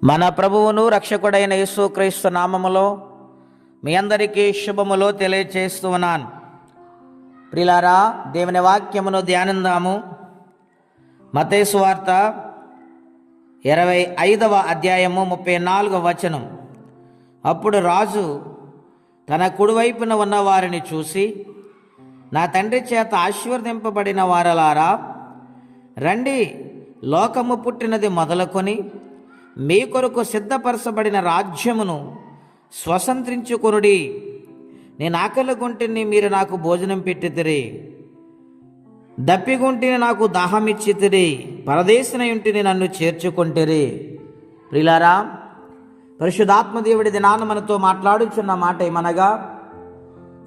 మన ప్రభువును రక్షకుడైన యేసుక్రీస్తు నామములో మీ అందరికీ శుభములు తెలియచేస్తూ ఉన్నాను. ప్రియులారా, దేవుని వాక్యమును ధ్యానిందాము. మత్తయి సువార్త 25వ అధ్యాయము 34వ వచనం. అప్పుడు రాజు తన కుడివైపున ఉన్న వారిని చూసి, నా తండ్రి చేత ఆశీర్వదింపబడిన వారలారా, రండి, లోకము పుట్టినది మొదలుకొని మీ కొరకు సిద్ధపరచబడిన రాజ్యమును స్వతంత్రించుకొనుడి. నేను ఆకలిగొంటిని, మీరు నాకు భోజనం పెట్టితిరి. దప్పిగొంటిని, నాకు దాహమిచ్చితిరి. పరదేశినయుంటిని, నన్ను చేర్చుకొంటిరి. ప్రియులారా, పరిశుద్ధాత్మదేవుడి దినాన మనతో మాట్లాడుచున్న మాట ఏమనగా,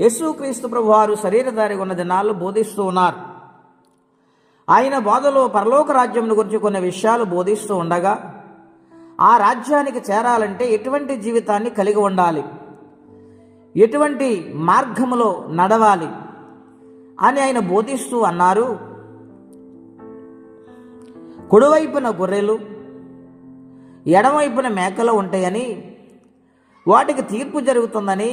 యేసుక్రీస్తు ప్రభువారు శరీరధారిగా ఉన్న దినాల్లో బోధిస్తూ ఉన్నారు. ఆయన బోధలో పరలోక రాజ్యం గురించి కొన్ని విషయాలు బోధిస్తూ ఉండగా, ఆ రాజ్యానికి చేరాలంటే ఎటువంటి జీవితాన్ని కలిగి ఉండాలి, ఎటువంటి మార్గములో నడవాలి అని ఆయన బోధిస్తూ అన్నారు. కుడివైపున గొర్రెలు, ఎడమవైపున మేకలు ఉంటాయని, వాటికి తీర్పు జరుగుతుందని,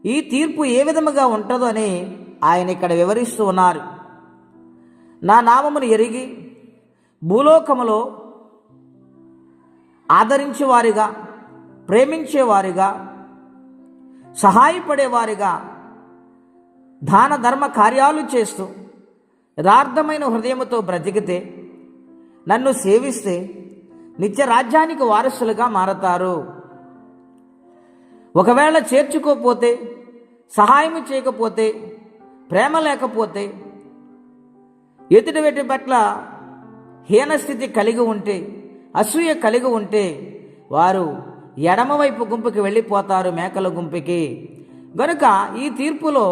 ఈ తీర్పు ఏ విధముగా ఉంటుందో అని ఆయన ఇక్కడ వివరిస్తూ ఉన్నారు. నా నామమును ఎరిగి భూలోకములో ఆదరించేవారిగా, ప్రేమించేవారిగా, సహాయపడేవారిగా, దాన ధర్మ కార్యాలు చేస్తూ యథార్థమైన హృదయముతో బ్రతికితే, నన్ను సేవిస్తే నిత్య రాజ్యానికి వారసులుగా మారతారు. ఒకవేళ చేర్చుకోకపోతే, సహాయం చేయకపోతే, ప్రేమ లేకపోతే, ఎదుటి వ్యక్తి పట్ల హీనస్థితి కలిగి ఉంటే, అసూయ కలిగి ఉంటే, వారు ఎడమవైపు గుంపుకి వెళ్ళిపోతారు, మేకల గుంపుకి. గనుక ఈ తీర్పులో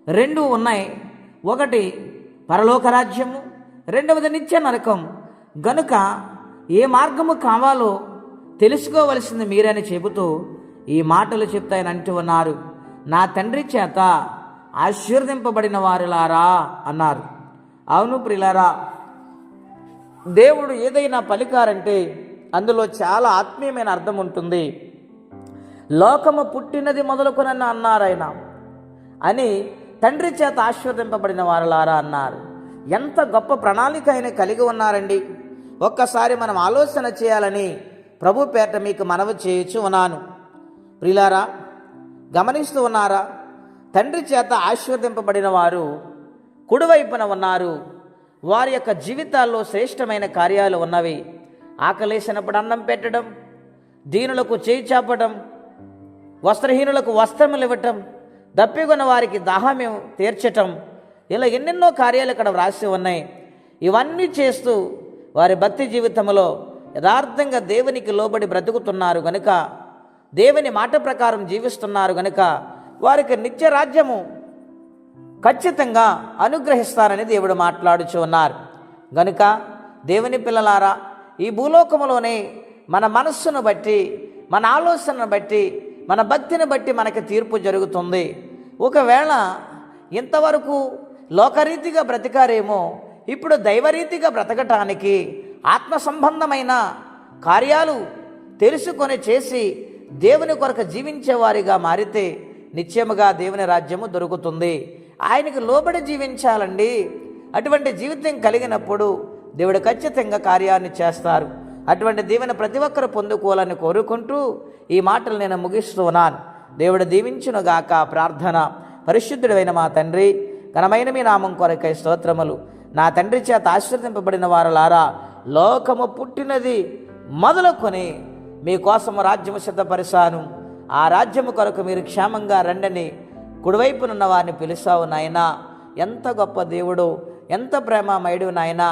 రెండు ఉన్నాయి. ఒకటి పరలోక రాజ్యము, రెండవది నిత్య నరకం. గనుక ఏ మార్గము కావాలో తెలుసుకోవలసింది మీరని చెబుతూ ఈ మాటలు చెప్తాయని ఉన్నారు. నా తండ్రి చేత ఆశీర్వదింపబడిన వారులారా అన్నారు. అవును ప్రియులారా, దేవుడు ఏదైనా పలికారంటే అందులో చాలా ఆత్మీయమైన అర్థం ఉంటుంది. లోకము పుట్టినది మొదలుకొనని అన్నారు ఆయన అని, తండ్రి చేత ఆశీర్వదింపబడిన వారులారా అన్నారు. ఎంత గొప్ప ప్రణాళిక ఆయన కలిగి ఉన్నారండి. ఒక్కసారి మనం ఆలోచన చేయాలని ప్రభు పేట మీకు మనవి చేయుచు ఉన్నాను. ప్రియులారా, గమనిస్తూ ఉన్నారా? తండ్రి చేత ఆశీర్వదింపబడిన వారు కుడివైపున ఉన్నారు. వారి యొక్క జీవితాల్లో శ్రేష్టమైన కార్యాలు ఉన్నవి. ఆకలేసినప్పుడు అన్నం పెట్టడం, దీనులకు చేయి చాపడం, వస్త్రహీనులకు వస్త్రములు ఇవ్వటం, దప్పిగొన్న వారికి దాహం తీర్చటం, ఇలా ఎన్నెన్నో కార్యాలు ఇక్కడ వ్రాసి ఉన్నాయి. ఇవన్నీ చేస్తూ వారి భక్తి జీవితంలో యథార్థంగా దేవునికి లోబడి బ్రతుకుతున్నారు గనుక, దేవుని మాట ప్రకారం జీవిస్తున్నారు గనుక వారికి నిత్య రాజ్యము ఖచ్చితంగా అనుగ్రహిస్తారని దేవుడు మాట్లాడుచూ ఉన్నారు. గనుక దేవుని పిల్లలారా, ఈ భూలోకములోనే మన మనస్సును బట్టి, మన ఆలోచనను బట్టి, మన భక్తిని బట్టి మనకి తీర్పు జరుగుతుంది. ఒకవేళ ఇంతవరకు లోకరీతిగా బ్రతికారేమో, ఇప్పుడు దైవరీతిగా బ్రతకటానికి ఆత్మ సంబంధమైన కార్యాలు తెలుసుకొని చేసి దేవుని కొరకు జీవించేవారిగా మారితే నిత్యముగా దేవుని రాజ్యము దొరుకుతుంది. ఆయనకు లోబడి జీవించాలండి. అటువంటి జీవితం కలిగినప్పుడు దేవుడు ఖచ్చితంగా కార్యాన్ని చేస్తారు. అటువంటి దీవెన ప్రతి ఒక్కరు పొందుకోవాలని కోరుకుంటూ ఈ మాటలు నేను ముగిస్తూ ఉన్నాను. దేవుడు దీవించునుగాక. ప్రార్థన. పరిశుద్ధుడైన మా తండ్రి, ఘనమైన మీ నామం కొరకై స్తోత్రములు. నా తండ్రి చేత ఆశీర్వదింపబడిన వారలారా, లోకము పుట్టినది మొదలుకొని మీకోసము రాజ్యము సిద్ధపరిచాను. ఆ రాజ్యము కొరకు మీరు క్షేమంగా రండని కుడివైపునున్న వారిని పిలుస్తావు నాయనా. ఎంత గొప్ప దేవుడు, ఎంత ప్రేమమయుడు నాయనా.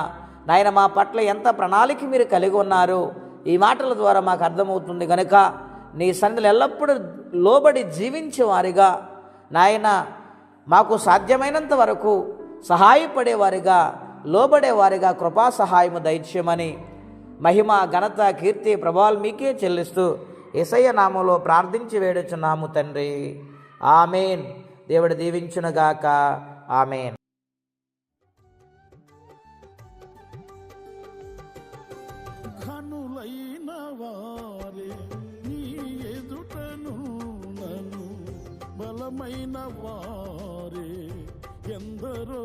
నాయన, మా పట్ల ఎంత ప్రణాళిక మీరు కలిగి ఉన్నారు ఈ మాటల ద్వారా మాకు అర్థమవుతుంది. కనుక నీ సన్నిధిలో ఎల్లప్పుడూ లోబడి జీవించేవారిగా నాయన, మాకు సాధ్యమైనంత వరకు సహాయపడేవారిగా, లోబడేవారిగా కృపా సహాయము దయచేయమని మహిమ, ఘనత, కీర్తి, ప్రభావాలు మీకే చెల్లిస్తూ యేసయ్య నామములో ప్రార్థించి వేడుచున్నాము తండ్రి. ఆమేన్. దేవుడు దీవించునుగాక. ఆమేన్. ఘనులైన వారే నీ ఎదుటను నన్ను బలమైన వారే ఎందరో